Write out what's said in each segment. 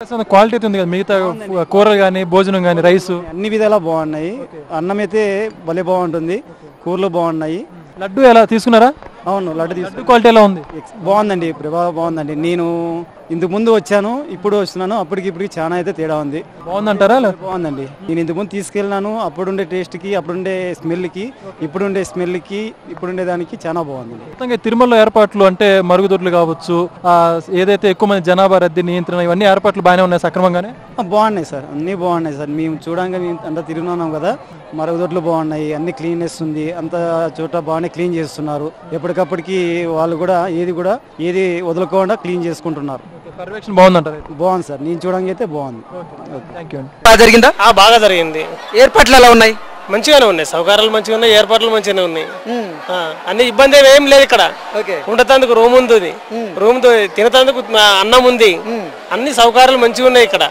Quality ఉంది కదా మిగతా కూరలు కానీ భోజనం కానీ రైస్ అన్ని విధాలా బాగున్నాయి. అన్నం అయితే భలే బాగుంటుంది, కూరలు బాగున్నాయి. లడ్డు ఎలా తీసుకున్నారా? అవును, లడ్డు క్వాలిటీ ఎలా ఉంది? బాగుందండి, ప్రభావం బాగుందండి. నేను ఇంతకు ముందు వచ్చాను, ఇప్పుడు వస్తున్నాను, అప్పటికి ఇప్పటికి చాలా అయితే తేడా ఉంది. బాగుందంటారా? బాగుందండి. నేను ఇంతకు ముందు తీసుకెళ్ళినాను, అప్పుడుండే టేస్ట్కి, అప్పుడుండే స్మెల్కి, ఇప్పుడుండే స్మెల్కి, ఇప్పుడుండే దానికి చాలా బాగుందండి. మొత్తంగా తిరుమలలో ఏర్పాట్లు అంటే మరుగుదొడ్లు కావచ్చు, ఏదైతే ఎక్కువ మంది జనాభా రద్దీ నియంత్రణ ఇవన్నీ ఏర్పాట్లు బాగానే ఉన్నాయి, సక్రమంగానే బాగున్నాయి సార్, అన్నీ బాగున్నాయి సార్. మేము చూడంగా అంతా తిరుగుతున్నాం కదా, మరుగుదొడ్లు బాగున్నాయి, అన్ని క్లీన్నెస్ ఉంది, అంత చోట బాగానే క్లీన్ చేస్తున్నారు. ఎప్పటికప్పటికి వాళ్ళు కూడా ఏది వదులుకోకుండా క్లీన్ చేసుకుంటున్నారు. పర్యవేక్షణ బాగుందంటారు? బాగుంది సార్, నేను చూడంగా అయితే బాగుంది. Thank you. జరిగిందా? బాగా జరిగింది. ఏర్పాట్లు ఎలా ఉన్నాయి? మంచిగానే ఉన్నాయి, సౌకర్యాలు మంచిగా ఉన్నాయి, ఏర్పాట్లు మంచిగానే ఉన్నాయి. అన్ని ఇబ్బంది ఏం లేదు ఇక్కడ. ఉండేందుకు రూమ్ ఉంది, రూమ్ తినేందుకు అన్నం ఉంది, అన్ని సౌకర్యాలు మంచిగా ఉన్నాయి ఇక్కడ.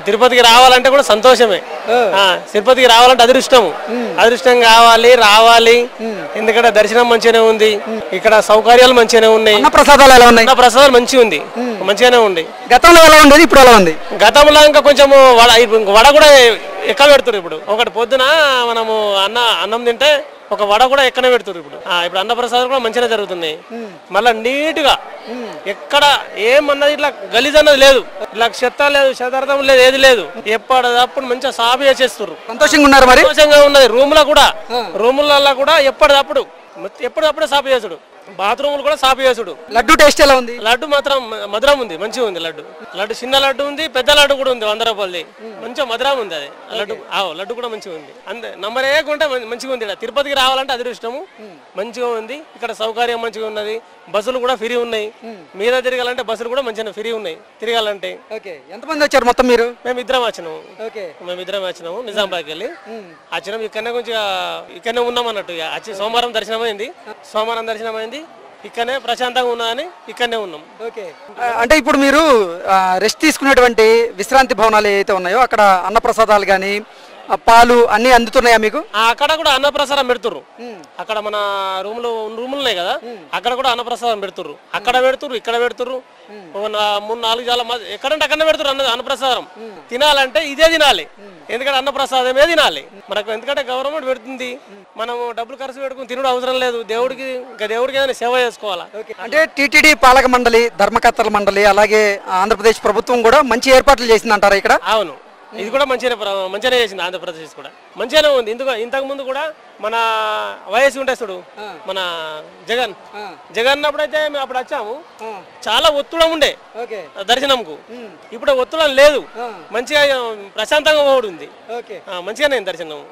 తిరుపతికి రావాలంటే కూడా సంతోషమే. తిరుపతికి రావాలంటే అదృష్టం రావాలి. ఎందుకంటే దర్శనం మంచిగానే ఉంది, ఇక్కడ సౌకర్యాలు మంచిగానే ఉన్నాయి. ప్రసాదాలు ఎలా ఉన్నాయి? ప్రసాదాలు మంచిగానే ఉంది. గతంలో ఎలా ఉండేది, ఇప్పుడు ఎలా ఉంది? గతంలో ఇంకా కొంచెం వడ కూడా ఎక్క పెడుతున్నారు. ఇప్పుడు ఒకటి పొద్దున మనము అన్నం తింటే ఒక వడ కూడా ఎక్కనే పెడుతున్నారు. ఇప్పుడు అన్నప్రసాదం కూడా మంచిగా జరుగుతున్నాయి. మళ్ళా నీట్ గా ఎక్కడ ఏమన్నది ఇట్లా గలీజ్ అన్నది లేదు, ఇట్లా చెత్త లేదు, శతార్థం లేదు, ఏది లేదు. ఎప్పటిదప్పుడు మంచిగా సాఫ్ చేసేస్తారు. సంతోషంగా ఉన్నారు, మరి సంతోషంగా ఉన్నది. రూములలో కూడా ఎప్పటిదప్పుడే సాఫ్ చేసుడు, బాత్రూములు కూడా సాఫ్ చేసుడు. లడ్డు టేస్ట్ ఎలా ఉంది? లడ్డు మాత్రం మధురం ఉంది, మంచిగా ఉంది. లడ్డు చిన్న లడ్డు ఉంది, పెద్ద లడ్డు కూడా ఉంది, 100 రూపాయలది. మంచిగా మధురం ఉంది అది లడ్డు కూడా మంచిగా ఉంది. అంతే నంబర్ ఏకుంటే మంచిగా ఉంది. తిరుపతికి రావాలంటే అదృష్టము, మంచిగా ఉంది. ఇక్కడ సౌకర్యం మంచిగా ఉన్నది, బస్సులు కూడా ఫ్రీ ఉన్నాయి. మీద తిరగాలంటే బస్సులు కూడా మంచిగా ఫ్రీ ఉన్నాయి తిరగాలంటే. ఎంతమంది వచ్చారు మొత్తం మీరు? మేము ఇద్దరం వచ్చినాము నిజామాబాద్కి వెళ్ళి వచ్చినాం. ఇక్కడనే ఉన్నాం అన్నట్టు. సోమవారం దర్శనం అయింది, ఇక్కడనే ప్రశాంతంగా ఉన్నదని ఇక్కడనే ఉన్నాం. అంటే ఇప్పుడు మీరు రెస్ట్ తీసుకునేటువంటి విశ్రాంతి భవనాలు ఏవైతే ఉన్నాయో అక్కడ అన్నప్రసాదాలు కానీ పాలు అన్ని అందుతున్నాయా మీకు? అక్కడ కూడా అన్నప్రసాదం పెడుతుర్రు. అక్కడ మన రూములు ఉన్నాయి కదా, అక్కడ కూడా అన్నప్రసాదం పెడుతుర్రు. అక్కడ పెడుతుర్రు, ఇక్కడ పెడుతుర్రు. 3-4 జాల ఎక్కడంటే అక్కడనే పెడుతుర్రు అన్నప్రసాదం. తినాలంటే ఇదే తినాలి, ఎందుకంటే అన్నప్రసాదమే తినాలి మనకు. ఎందుకంటే గవర్నమెంట్ పెడుతుంది, మనం డబ్బులు ఖర్చు పెట్టుకుని తినడం అవసరం లేదు. దేవుడికి ఏదైనా సేవ చేసుకోవాలా. అంటే టీటీడీ పాలక మండలి, ధర్మకర్తల మండలి, అలాగే ఆంధ్రప్రదేశ్ ప్రభుత్వం కూడా మంచి ఏర్పాట్లు చేసిందంటారా ఇక్కడ? అవును, ఇది కూడా మంచిగానే చేసింది. ఆంధ్రప్రదేశ్ కూడా మంచిగానే ఉంది. ఇంతకు ముందు కూడా మన వయసు ఉంటే చూడు, మన జగన్ అప్పుడైతే మేము అప్పుడు వచ్చాము, చాలా ఒత్తిడి ఉండే దర్శనంకు. ఇప్పుడు ఒత్తిడి లేదు, మంచిగా ప్రశాంతంగా ఉంది, మంచిగానే దర్శనం.